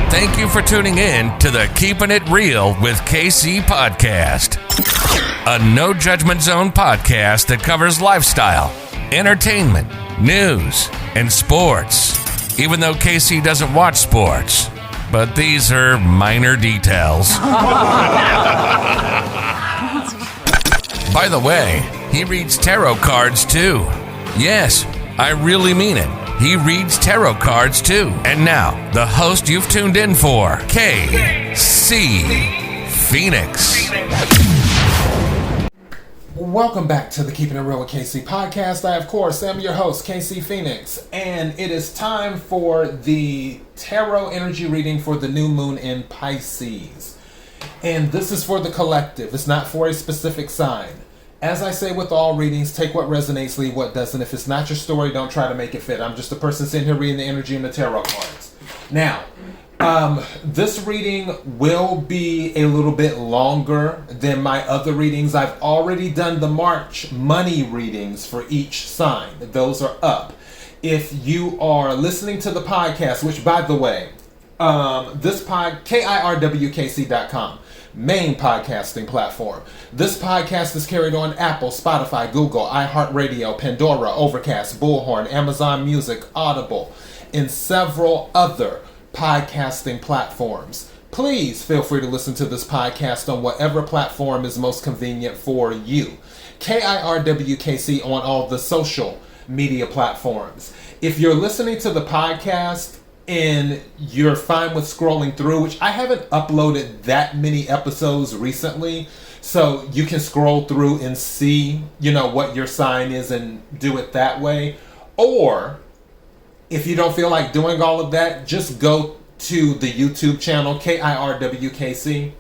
Thank you for tuning in to the Keeping It Real with KC podcast, a no judgment zone podcast that covers lifestyle, entertainment, news, and sports. Even though KC doesn't watch sports, but these are minor details. By the way, he reads tarot cards too. Yes, I really mean it. He reads tarot cards too. And now, the host you've tuned in for, KC Phoenix. Welcome back to the Keeping It Real with KC podcast. I, of course, am your host, KC Phoenix, and it is time for the tarot energy reading for the new moon in Pisces. And this is for the collective. It's not for a specific sign. As I say with all readings, take what resonates, leave what doesn't. If it's not your story, don't try to make it fit. I'm just a person sitting here reading the energy in the tarot cards. Now, this reading will be a little bit longer than my other readings. I've already done the March money readings for each sign. Those are up. If you are listening to the podcast, which, by the way, KIRWKC.com, main podcasting platform. This podcast is carried on Apple, Spotify, Google, iHeartRadio, Pandora, Overcast, Bullhorn, Amazon Music, Audible, and several other podcasting platforms. Please feel free to listen to this podcast on whatever platform is most convenient for you. KIRWKC on all the social media platforms. If you're listening to the podcast and you're fine with scrolling through, which I haven't uploaded that many episodes recently, so you can scroll through and see, what your sign is and do it that way. Or if you don't feel like doing all of that, just go to the YouTube channel, KIRWKC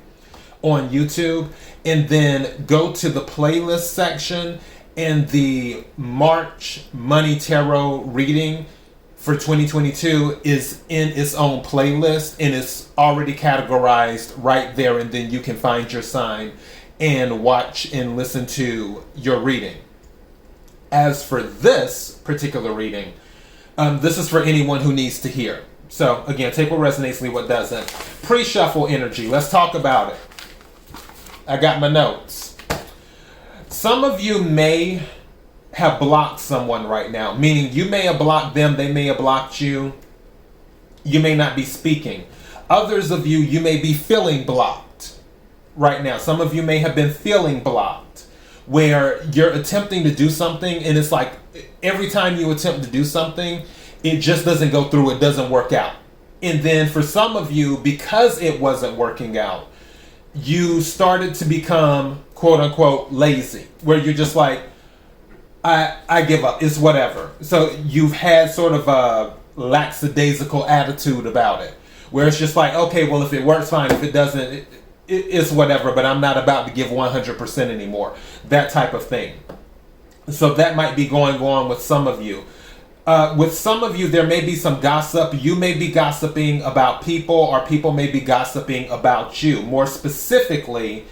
on YouTube, and then go to the playlist section, and the March Money Tarot reading for 2022 is in its own playlist, and it's already categorized right there, and then you can find your sign and watch and listen to your reading. As for this particular reading, this is for anyone who needs to hear. So again, take what resonates, leave what doesn't. Pre-shuffle energy, let's talk about it. I got my notes. Some of you may have blocked someone right now, meaning you may have blocked them, they may have blocked you. You may not be speaking. Others of you, you may be feeling blocked right now. Some of you may have been feeling blocked, where you're attempting to do something and it's like every time you attempt to do something, it just doesn't go through, it doesn't work out. And then for some of you, because it wasn't working out, you started to become quote unquote lazy, where you're just like, I give up, it's whatever. So you've had sort of a lackadaisical attitude about it, where it's just like, okay, well, if it works, fine. If it doesn't, it's whatever, but I'm not about to give 100% anymore. That type of thing. So that might be going on with some of you. With some of you, there may be some gossip. You may be gossiping about people, or people may be gossiping about you. More specifically,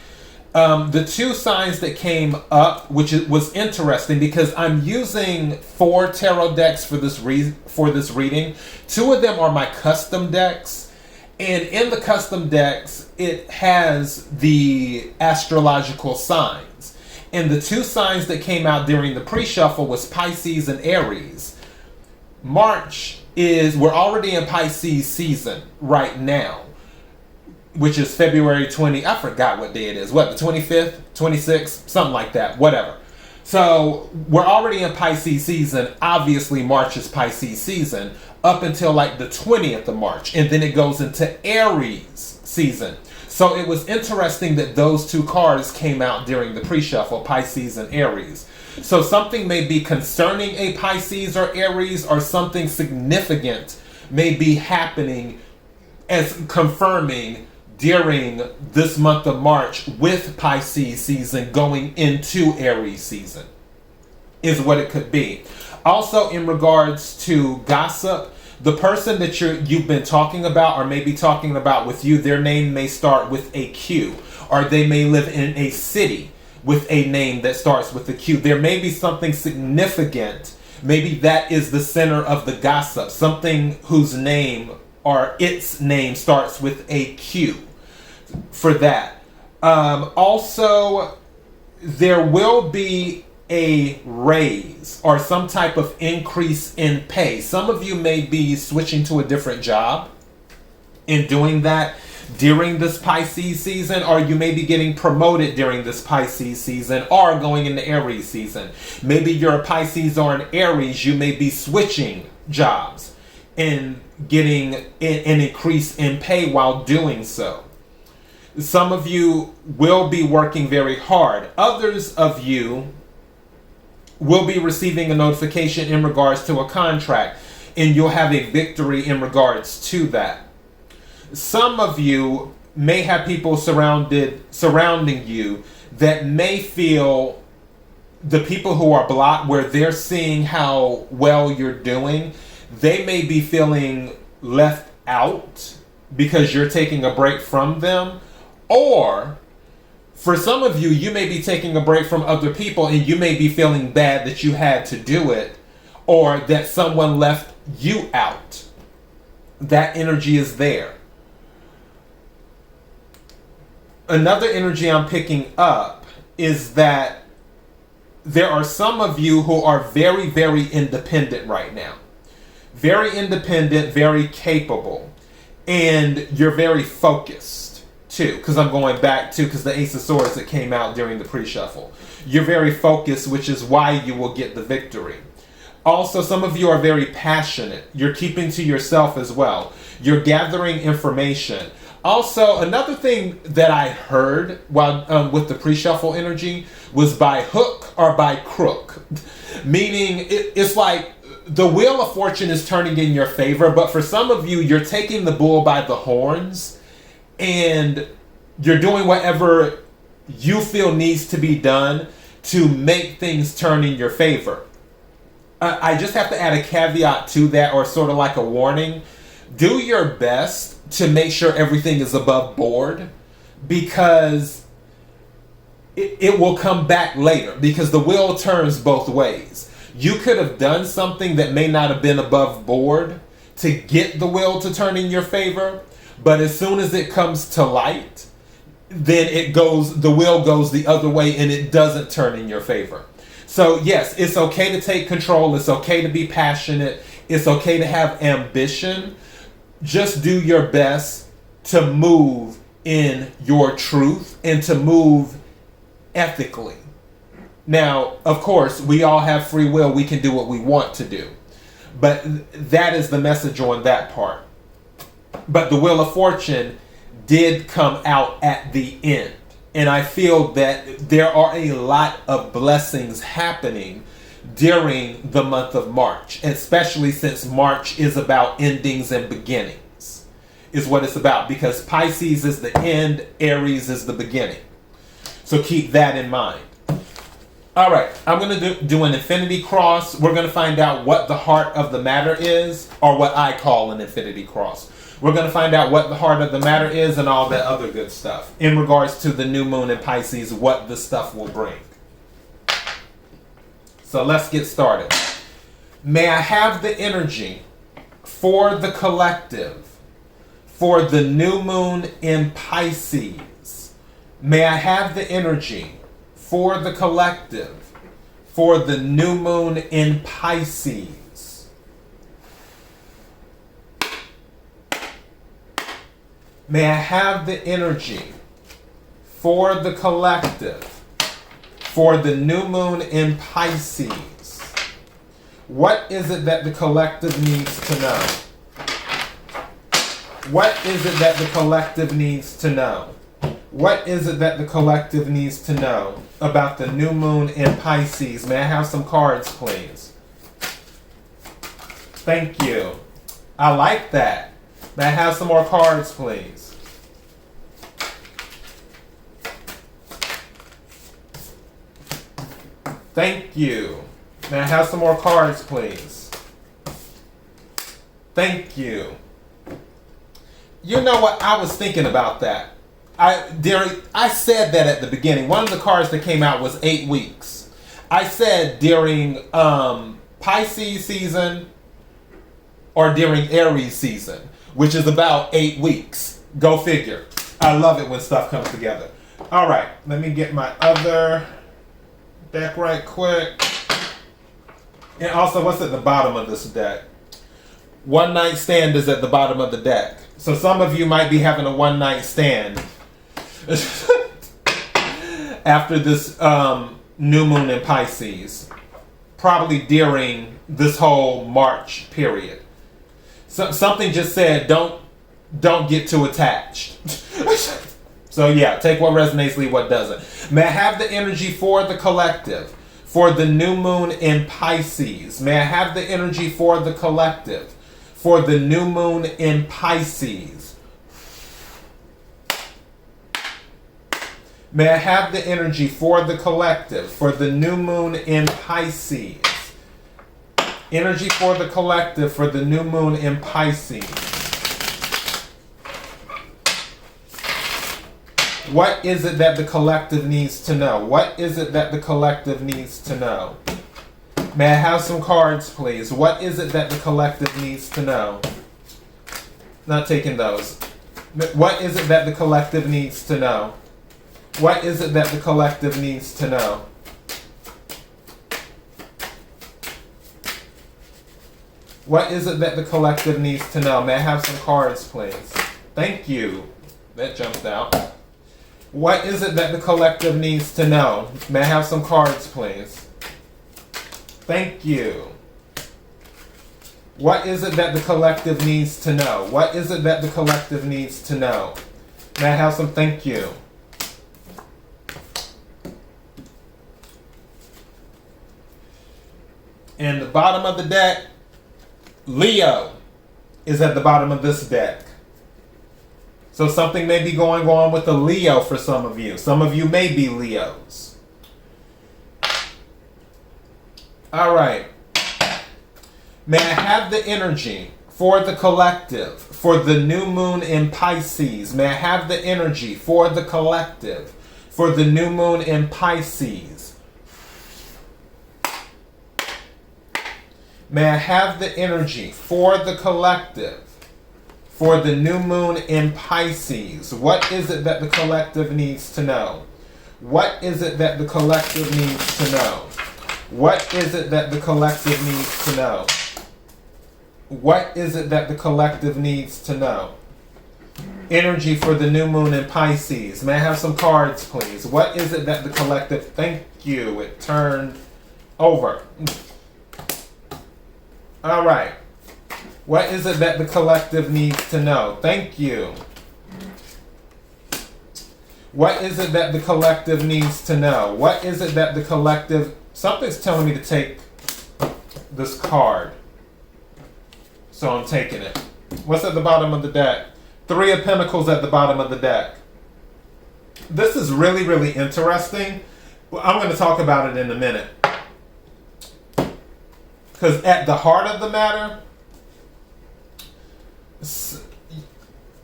the two signs that came up, which was interesting because I'm using 4 tarot decks for this reading. 2 of them are my custom decks, and in the custom decks, it has the astrological signs. And the 2 signs that came out during the pre-shuffle was Pisces and Aries. We're already in Pisces season right now, which is February 20, I forgot what day it is. What, the 25th, 26th, something like that, whatever. So we're already in Pisces season. Obviously, March is Pisces season up until like the 20th of March. And then it goes into Aries season. So it was interesting that those 2 cards came out during the pre-shuffle, Pisces and Aries. So something may be concerning a Pisces or Aries, or something significant may be happening as confirming during this month of March with Pisces season going into Aries season is what it could be. Also, in regards to gossip, the person that you've been talking about or maybe talking about with you, their name may start with a Q, or they may live in a city with a name that starts with a Q. There may be something significant. Maybe that is the center of the gossip, something whose name or its name starts with a Q for that. Also, there will be a raise or some type of increase in pay. Some of you may be switching to a different job in doing that during this Pisces season, or you may be getting promoted during this Pisces season or going into Aries season. Maybe you're a Pisces or an Aries, you may be switching jobs and getting an increase in pay while doing so. Some of you will be working very hard. Others of you will be receiving a notification in regards to a contract, and you'll have a victory in regards to that. Some of you may have people surrounding you that may feel, the people who are blocked, where they're seeing how well you're doing, they may be feeling left out because you're taking a break from them. Or for some of you, you may be taking a break from other people and you may be feeling bad that you had to do it, or that someone left you out. That energy is there. Another energy I'm picking up is that there are some of you who are very, very independent right now. Very independent, very capable. And you're very focused too, because I'm going back to, because the Ace of Swords that came out during the pre-shuffle. You're very focused, which is why you will get the victory. Also, some of you are very passionate. You're keeping to yourself as well. You're gathering information. Also, another thing that I heard while with the pre-shuffle energy was by hook or by crook. Meaning, it's like the Wheel of Fortune is turning in your favor, but for some of you, you're taking the bull by the horns and you're doing whatever you feel needs to be done to make things turn in your favor. I just have to add a caveat to that, or sort of like a warning. Do your best to make sure everything is above board, because it will come back later, because the wheel turns both ways. You could have done something that may not have been above board to get the wheel to turn in your favor, but as soon as it comes to light, then the wheel goes the other way and it doesn't turn in your favor. So yes, it's okay to take control. It's okay to be passionate. It's okay to have ambition. Just do your best to move in your truth and to move ethically. Now, of course, we all have free will. We can do what we want to do. But that is the message on that part. But the Wheel of Fortune did come out at the end. And I feel that there are a lot of blessings happening during the month of March, especially since March is about endings and beginnings, is what it's about, because Pisces is the end, Aries is the beginning. So keep that in mind. All right, I'm going to do an infinity cross. We're going to find out what the heart of the matter is, or what I call an infinity cross. We're going to find out what the heart of the matter is and all that other good stuff in regards to the new moon in Pisces, what the stuff will bring. So let's get started. May I have the energy for the collective for the new moon in Pisces? May I have the energy for the collective for the new moon in Pisces? May I have the energy for the collective for the new moon in Pisces? What is it that the collective needs to know? What is it that the collective needs to know? What is it that the collective needs to know about the new moon in Pisces? May I have some cards, please? Thank you. I like that. May I have some more cards, please? Thank you. May I have some more cards, please? Thank you. You know what? I was thinking about that. I said that at the beginning. One of the cards that came out was 8 weeks. I said during Pisces season, or during Aries season, which is about 8 weeks. Go figure. I love it when stuff comes together. All right, let me get my other deck right quick. And also, what's at the bottom of this deck? One night stand is at the bottom of the deck. So some of you might be having a one night stand after this new moon in Pisces, probably during this whole March period. So, something just said, don't get too attached. So yeah, take what resonates, leave what doesn't. May I have the energy for the collective, for the new moon in Pisces? May I have the energy for the collective, for the new moon in Pisces? May I have the energy for the collective, for the new moon in Pisces? Energy for the collective, for the new moon in Pisces. What is it that the collective needs to know? What is it that the collective needs to know? May I have some cards, please? What is it that the collective needs to know? Not taking those. What is it that the collective needs to know? What is it that the collective needs to know? What is it that the collective needs to know? May I have some cards, please? Thank you. That jumped out. What is it that the collective needs to know? May I have some cards, please? Thank you. What is it that the collective needs to know? What is it that the collective needs to know? May I have some thank you? And the bottom of the deck, Leo is at the bottom of this deck. So something may be going on with a Leo for some of you. Some of you may be Leos. All right. May I have the energy for the collective, for the new moon in Pisces? May I have the energy for the collective, for the new moon in Pisces? May I have the energy for the collective, for the new moon in Pisces? What is it that the collective needs to know? What is it that the collective needs to know? What is it that the collective needs to know? What is it that the collective needs to know? Energy for the new moon in Pisces. May I have some cards, please? What is it that the collective... Thank you. It turned over. All right. What is it that the collective needs to know? Thank you. What is it that the collective needs to know? What is it that the collective... Something's telling me to take this card. So I'm taking it. What's at the bottom of the deck? 3 of Pentacles at the bottom of the deck. This is really, really interesting. Well, I'm going to talk about it in a minute. Because at the heart of the matter,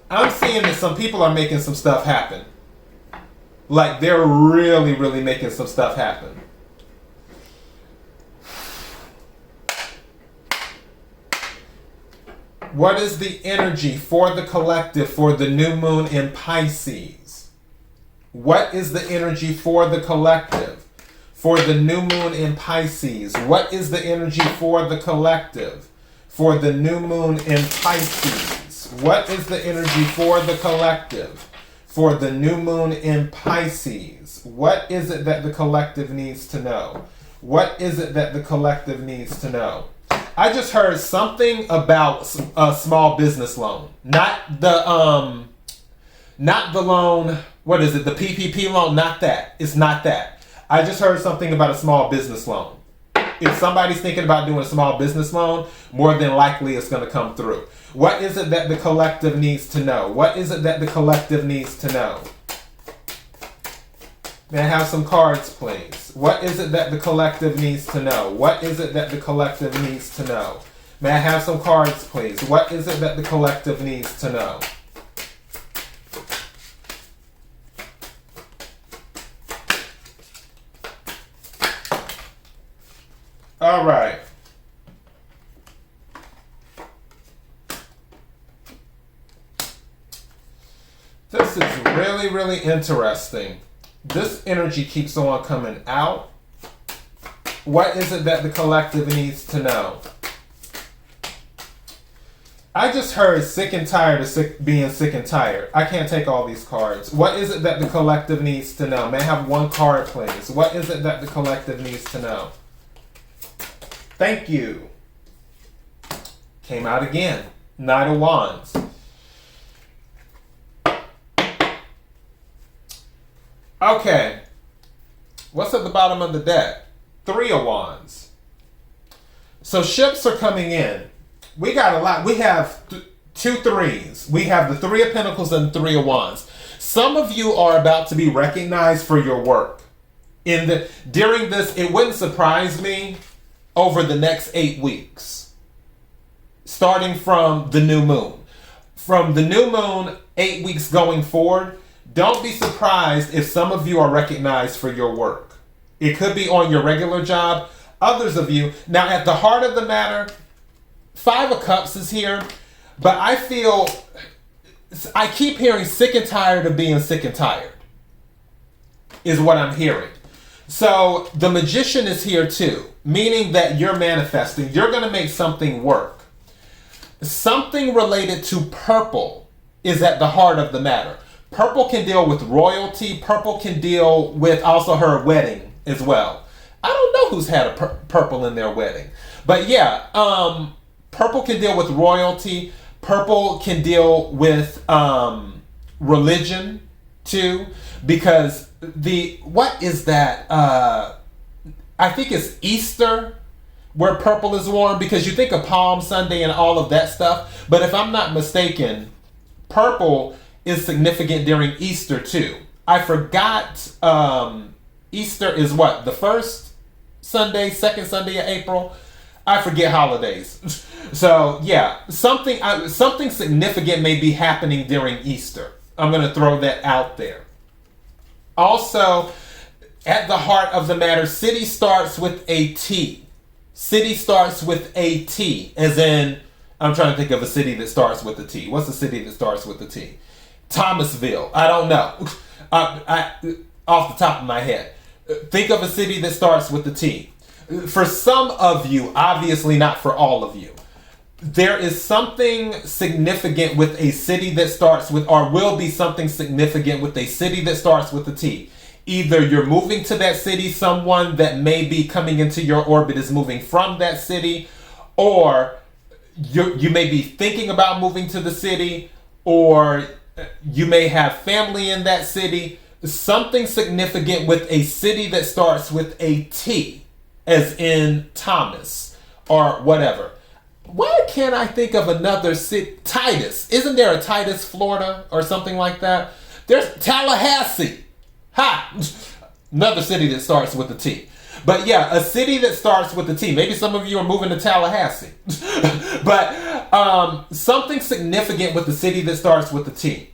I'm seeing that some people are making some stuff happen. Like they're really, really making some stuff happen. What is the energy for the collective for the new moon in Pisces? What is the energy for the collective for the new moon in Pisces? What is the energy for the collective for the new moon in Pisces? What is the energy for the collective for the new moon in Pisces? What is it that the collective needs to know? What is it that the collective needs to know? I just heard something about a small business loan. Not the loan, what is it? The PPP loan? Not that. It's not that. I just heard something about a small business loan. If somebody's thinking about doing a small business loan, more than likely it's going to come through. What is it that the collective needs to know? What is it that the collective needs to know? May I have some cards, please? What is it that the collective needs to know? What is it that the collective needs to know? May I have some cards, please? What is it that the collective needs to know? All right. This is really, really interesting. This energy keeps on coming out. What is it that the collective needs to know? I just heard sick and tired of being sick and tired. I can't take all these cards. What is it that the collective needs to know? May I have one card, please? What is it that the collective needs to know? Thank you. Came out again. Knight of Wands. Okay. What's at the bottom of the deck? Three of Wands. So ships are coming in. We got a lot. We have two threes. We have the Three of Pentacles and Three of Wands. Some of you are about to be recognized for your work. During this, it wouldn't surprise me over the next 8 weeks. Starting from the new moon. From the new moon, 8 weeks going forward, don't be surprised if some of you are recognized for your work. It could be on your regular job. Others of you. Now, at the heart of the matter, Five of Cups is here, but I keep hearing sick and tired of being sick and tired, is what I'm hearing. So the Magician is here too, meaning that you're manifesting. You're going to make something work. Something related to purple is at the heart of the matter. Purple can deal with royalty. Purple can deal with also her wedding as well. I don't know who's had a purple in their wedding. But yeah, purple can deal with royalty. Purple can deal with religion too. Because what is that? I think it's Easter where purple is worn, because you think of Palm Sunday and all of that stuff. But if I'm not mistaken, purple is significant during Easter too. I forgot Easter is what? The first Sunday, second Sunday of April? I forget holidays. So yeah, something significant may be happening during Easter. I'm going to throw that out there. Also, at the heart of the matter, city starts with a T. City starts with a T, as in, I'm trying to think of a city that starts with a T. What's a city that starts with a T? Thomasville. I don't know. Off the top of my head. Think of a city that starts with a T. For some of you, obviously not for all of you, there is something significant with a city that starts with, or will be something significant with a city that starts with a T. Either you're moving to that city, someone that may be coming into your orbit is moving from that city, or you may be thinking about moving to the city, or you may have family in that city. Something significant with a city that starts with a T, as in Thomas or whatever. Why can't I think of another city? Titus. Isn't there a Titus, Florida or something like that? There's Tallahassee. Ha! Another city that starts with a T. But yeah, a city that starts with a T. Maybe some of you are moving to Tallahassee. But something significant with the city that starts with a T.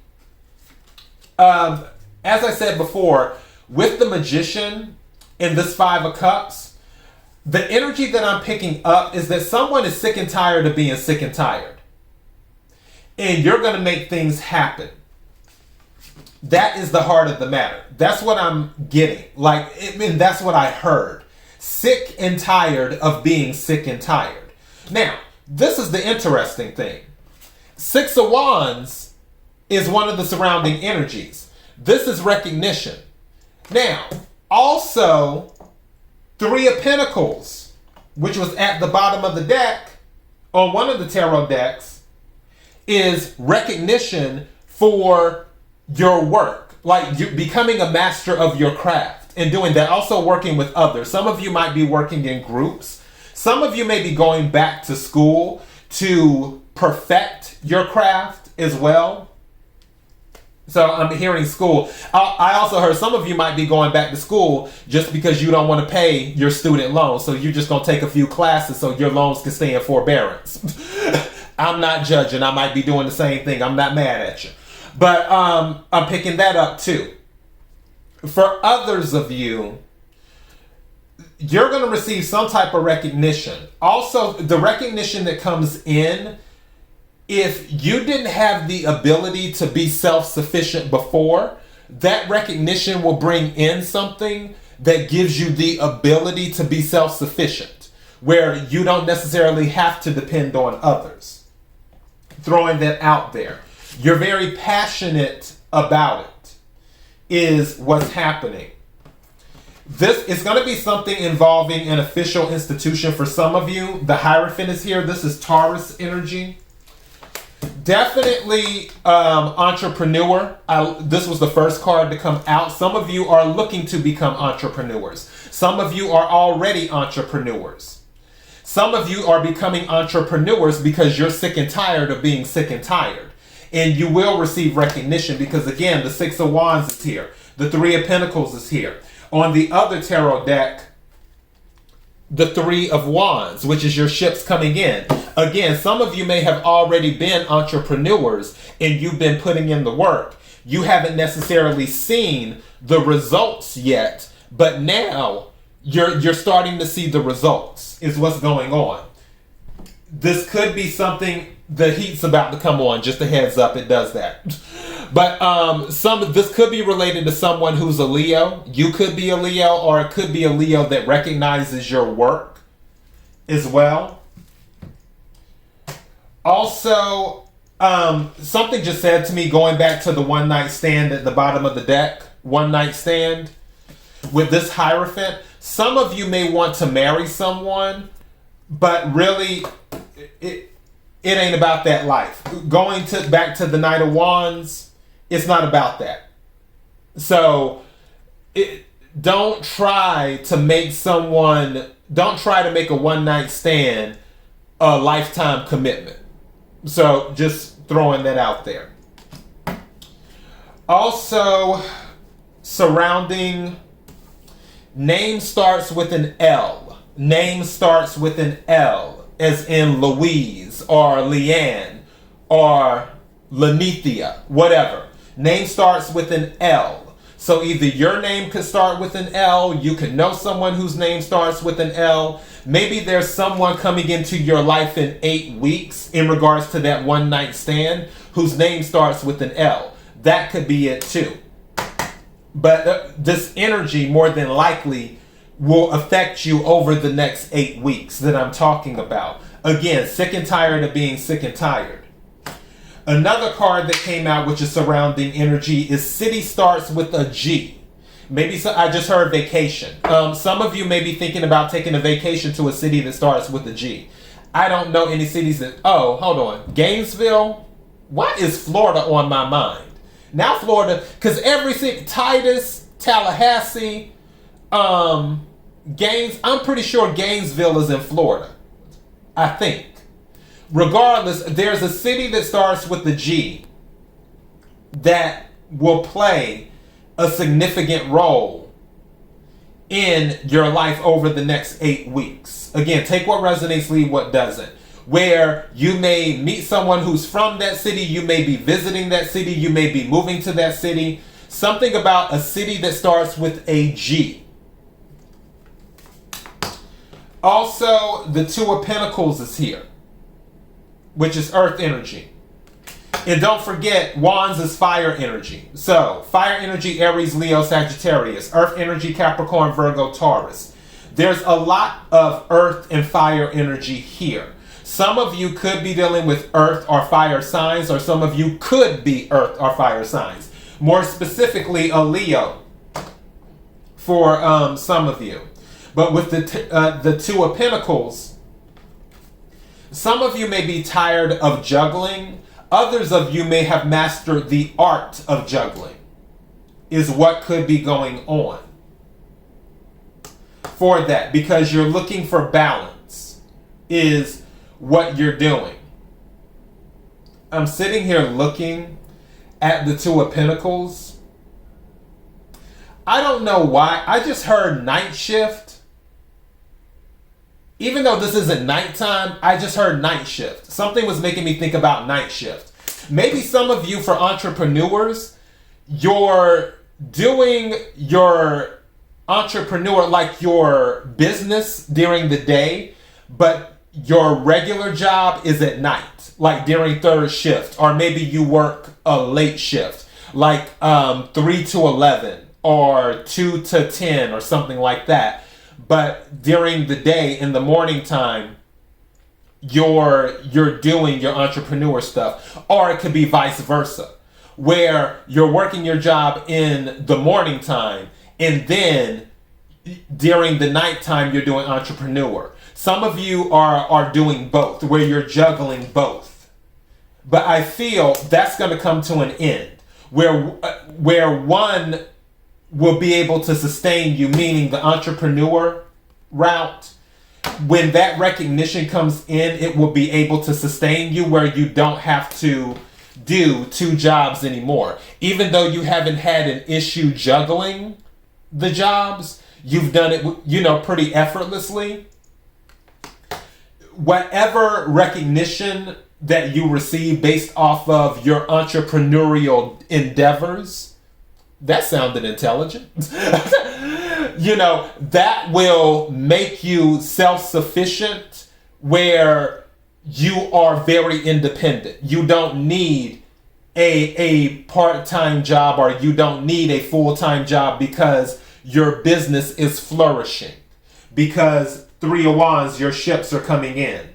As I said before, with the Magician in this Five of Cups, the energy that I'm picking up is that someone is sick and tired of being sick and tired. And you're going to make things happen. That is the heart of the matter. That's what I'm getting. And that's what I heard. Sick and tired of being sick and tired. Now, this is the interesting thing. Six of Wands is one of the surrounding energies. This is recognition. Now, also, Three of Pentacles, which was at the bottom of the deck, on one of the tarot decks, is recognition for your work. Like you becoming a master of your craft and doing that. Also working with others. Some of you might be working in groups. Some of you may be going back to school to perfect your craft as well. So I'm hearing school. I also heard some of you might be going back to school just because you don't want to pay your student loans. So you're just going to take a few classes so your loans can stay in forbearance. I'm not judging. I might be doing the same thing. I'm not mad at you. But I'm picking that up too. For others of you, you're going to receive some type of recognition. Also, the recognition that comes in if you didn't have the ability to be self-sufficient before, that recognition will bring in something that gives you the ability to be self-sufficient, where you don't necessarily have to depend on others. Throwing that out there. You're very passionate about it, is what's happening. This is going to be something involving an official institution for some of you. The Hierophant is here. This is Taurus energy. Definitely entrepreneur. This was the first card to come out. Some of you are looking to become entrepreneurs. Some of you are already entrepreneurs. Some of you are becoming entrepreneurs because you're sick and tired of being sick and tired. And you will receive recognition because, again, the Six of Wands is here. The Three of Pentacles is here. On the other tarot deck, the Three of Wands, which is your ships coming in. Again, some of you may have already been entrepreneurs and you've been putting in the work. You haven't necessarily seen the results yet, but now you're starting to see the results is what's going on. This could be something, the heat's about to come on, just a heads up, it does that. But this could be related to someone who's a Leo. You could be a Leo, or it could be a Leo that recognizes your work as well. Also, something just said to me, going back to the one night stand at the bottom of the deck, one night stand with this Hierophant. Some of you may want to marry someone, but really it ain't about that life. Going back to the Knight of Wands, it's not about that. So don't try to make a one night stand a lifetime commitment. So just throwing that out there. Also, surrounding, name starts with an L. Name starts with an L, as in Louise or Leanne or Lanithia, whatever. Name starts with an L. So either your name could start with an L, you could know someone whose name starts with an L. Maybe there's someone coming into your life in 8 weeks in regards to that one night stand whose name starts with an L. That could be it too. But this energy more than likely will affect you over the next 8 weeks that I'm talking about. Again, sick and tired of being sick and tired. Another card that came out, which is surrounding energy, is city starts with a G. Maybe I just heard vacation. Some of you may be thinking about taking a vacation to a city that starts with a G. I don't know any cities that... Oh, hold on. Gainesville? Why is Florida on my mind? Now Florida, because every city... Titus, Tallahassee, I'm pretty sure Gainesville is in Florida. I think. Regardless, there's a city that starts with the G that will play a significant role in your life over the next 8 weeks. Again, take what resonates, leave what doesn't. Where you may meet someone who's from that city, you may be visiting that city, you may be moving to that city. Something about a city that starts with a G. Also, the Two of Pentacles is here, which is earth energy. And don't forget, Wands is fire energy. So, fire energy, Aries, Leo, Sagittarius. Earth energy, Capricorn, Virgo, Taurus. There's a lot of earth and fire energy here. Some of you could be dealing with earth or fire signs, or some of you could be earth or fire signs. More specifically, a Leo for some of you. But with the Two of Pentacles, some of you may be tired of juggling. Others of you may have mastered the art of juggling, is what could be going on for that, because you're looking for balance, is what you're doing. I'm sitting here looking at the Two of Pentacles. I don't know why. I just heard night shift. Even though this isn't nighttime, I just heard night shift. Something was making me think about night shift. Maybe some of you, for entrepreneurs, you're doing your entrepreneur, like your business during the day, but your regular job is at night, like during third shift, or maybe you work a late shift, like 3 to 11 or 2 to 10 or something like that. But during the day, in the morning time, you're doing your entrepreneur stuff. Or it could be vice versa, where you're working your job in the morning time, and then during the nighttime you're doing entrepreneur. Some of you are doing both, where you're juggling both. But I feel that's going to come to an end, where one will be able to sustain you, meaning the entrepreneur route. When that recognition comes in, it will be able to sustain you, where you don't have to do 2 jobs anymore. Even though you haven't had an issue juggling the jobs, you've done it, pretty effortlessly. Whatever recognition that you receive based off of your entrepreneurial endeavors, that sounded intelligent. That will make you self-sufficient, where you are very independent. You don't need a part-time job, or you don't need a full-time job, because your business is flourishing. Because 3 of Wands, your ships are coming in.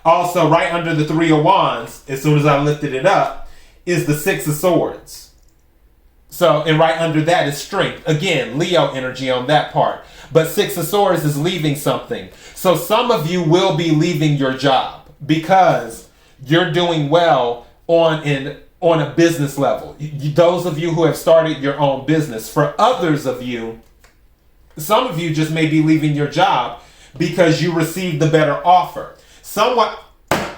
Also, right under the 3 of Wands, as soon as I lifted it up, is the 6 of Swords. So, and right under that is strength. Again, Leo energy on that part. But 6 of Swords is leaving something. So some of you will be leaving your job because you're doing well on a business level. Those of you who have started your own business. For others of you, some of you just may be leaving your job because you received the better offer.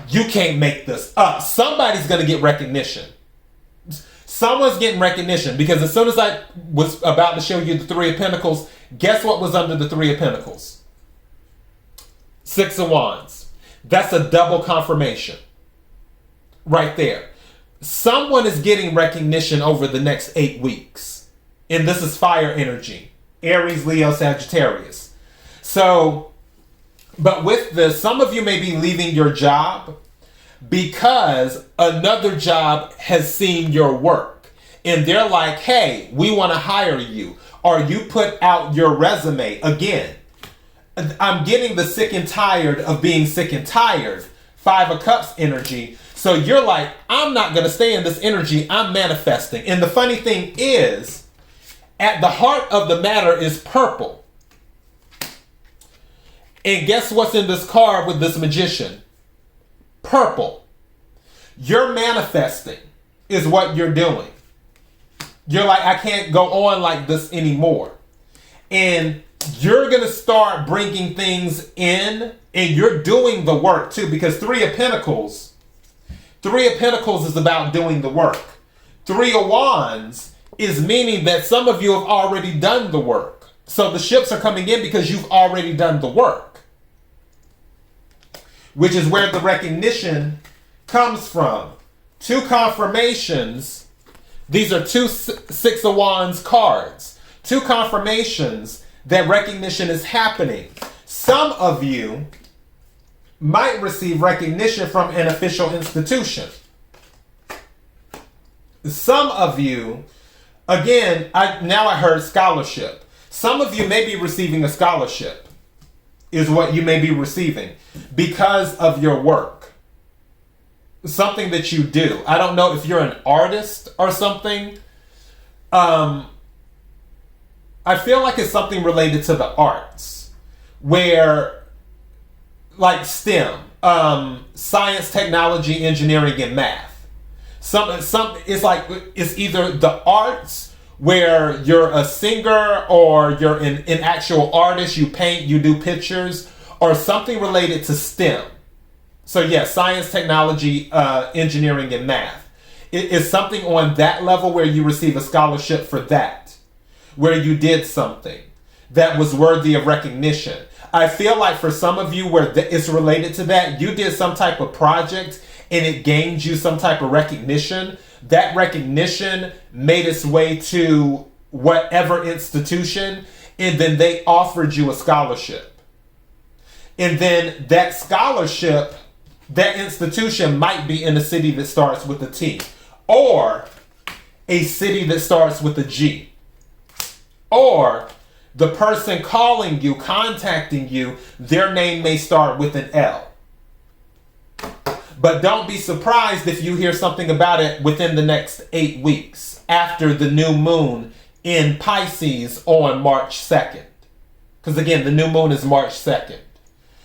You can't make this up. Somebody's going to get recognition. Someone's getting recognition, because as soon as I was about to show you the 3 of Pentacles, guess what was under the 3 of Pentacles? 6 of Wands. That's a double confirmation right there. Someone is getting recognition over the next 8 weeks. And this is fire energy. Aries, Leo, Sagittarius. So, but with this, some of you may be leaving your job because another job has seen your work. And they're like, hey, we want to hire you. Or you put out your resume. Again, I'm getting the sick and tired of being sick and tired. 5 of Cups energy. So you're like, I'm not going to stay in this energy. I'm manifesting. And the funny thing is, at the heart of the matter is purple. And guess what's in this card with this magician? Purple. You're manifesting is what you're doing. You're like, I can't go on like this anymore. And you're going to start bringing things in, and you're doing the work too, because 3 of Pentacles is about doing the work. 3 of Wands is meaning that some of you have already done the work. So the ships are coming in because you've already done the work, which is where the recognition comes from. 2 confirmations. These are 2 6 of Wands cards. 2 confirmations that recognition is happening. Some of you might receive recognition from an official institution. Some of you, again, I heard scholarship. Some of you may be receiving a scholarship, is what you may be receiving because of your work. Something that you do. I don't know if you're an artist or something. I feel like it's something related to the arts, where, like STEM, science, technology, engineering, and math. It's either the arts, where you're a singer or you're an actual artist, you paint, you do pictures, or something related to STEM. So yeah, science, technology, engineering, and math. It is something on that level where you receive a scholarship for that, where you did something that was worthy of recognition. I feel like for some of you where it's related to that, you did some type of project and it gained you some type of recognition. That recognition made its way to whatever institution, and then they offered you a scholarship. And then that scholarship, that institution might be in a city that starts with a T, or a city that starts with a G, or the person calling you, contacting you, their name may start with an L. But don't be surprised if you hear something about it within the next 8 weeks after the new moon in Pisces on March 2nd. Because again, the new moon is March 2nd.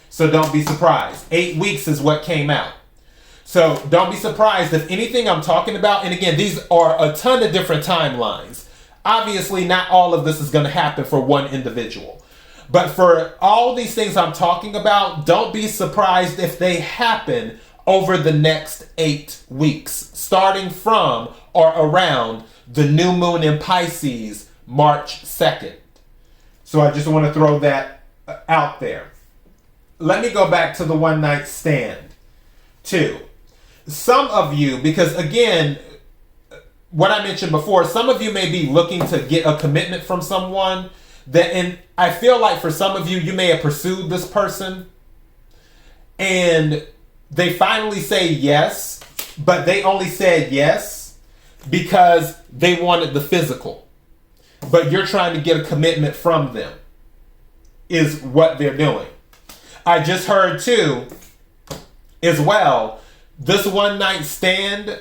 So don't be surprised. 8 weeks is what came out. So don't be surprised if anything I'm talking about, and again, these are a ton of different timelines. Obviously, not all of this is going to happen for one individual. But for all these things I'm talking about, don't be surprised if they happen over the next 8 weeks, starting from or around the new moon in Pisces, March 2nd. So I just want to throw that out there. Let me go back to the one night stand, too. Some of you, because again, what I mentioned before, some of you may be looking to get a commitment from someone that, and I feel like for some of you, you may have pursued this person and they finally say yes, but they only said yes because they wanted the physical. But you're trying to get a commitment from them, is what they're doing. I just heard too, as well, this one night stand,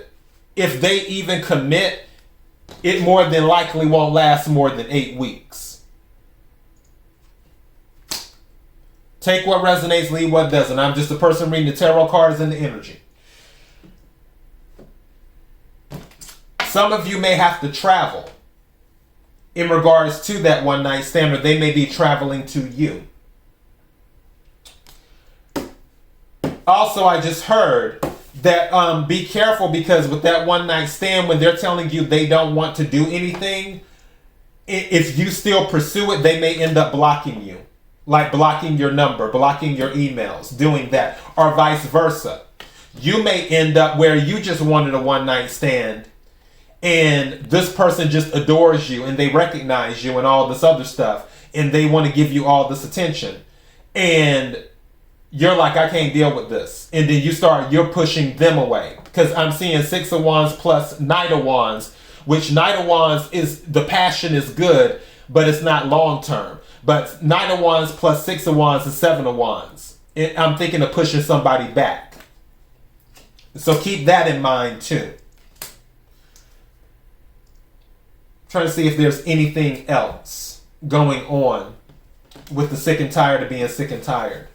if they even commit, it more than likely won't last more than 8 weeks. Take what resonates, leave what doesn't. I'm just a person reading the tarot cards and the energy. Some of you may have to travel in regards to that one night stand, or they may be traveling to you. Also, I just heard that be careful, because with that one night stand, when they're telling you they don't want to do anything, if you still pursue it, they may end up blocking you. Like blocking your number, blocking your emails, doing that, or vice versa. You may end up where you just wanted a one night stand and this person just adores you and they recognize you and all this other stuff and they want to give you all this attention. And you're like, I can't deal with this. And then you're pushing them away. Because I'm seeing 6 of Wands plus Knight of Wands, which Knight of Wands is, the passion is good, but it's not long term. But Knight of Wands plus 6 of Wands is 7 of Wands. I'm thinking of pushing somebody back. So keep that in mind too. Trying to see if there's anything else going on with the sick and tired of being sick and tired.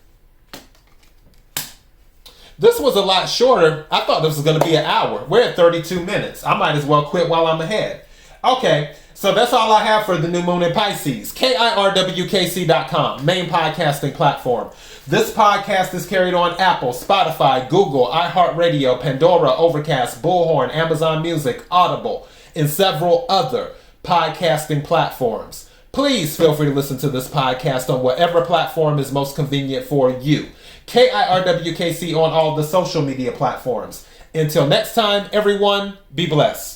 This was a lot shorter. I thought this was going to be an hour. We're at 32 minutes. I might as well quit while I'm ahead. Okay, so that's all I have for the new moon in Pisces. KIRWKC.com, main podcasting platform. This podcast is carried on Apple, Spotify, Google, iHeartRadio, Pandora, Overcast, Bullhorn, Amazon Music, Audible, and several other podcasting platforms. Please feel free to listen to this podcast on whatever platform is most convenient for you. KIRWKC on all the social media platforms. Until next time, everyone, be blessed.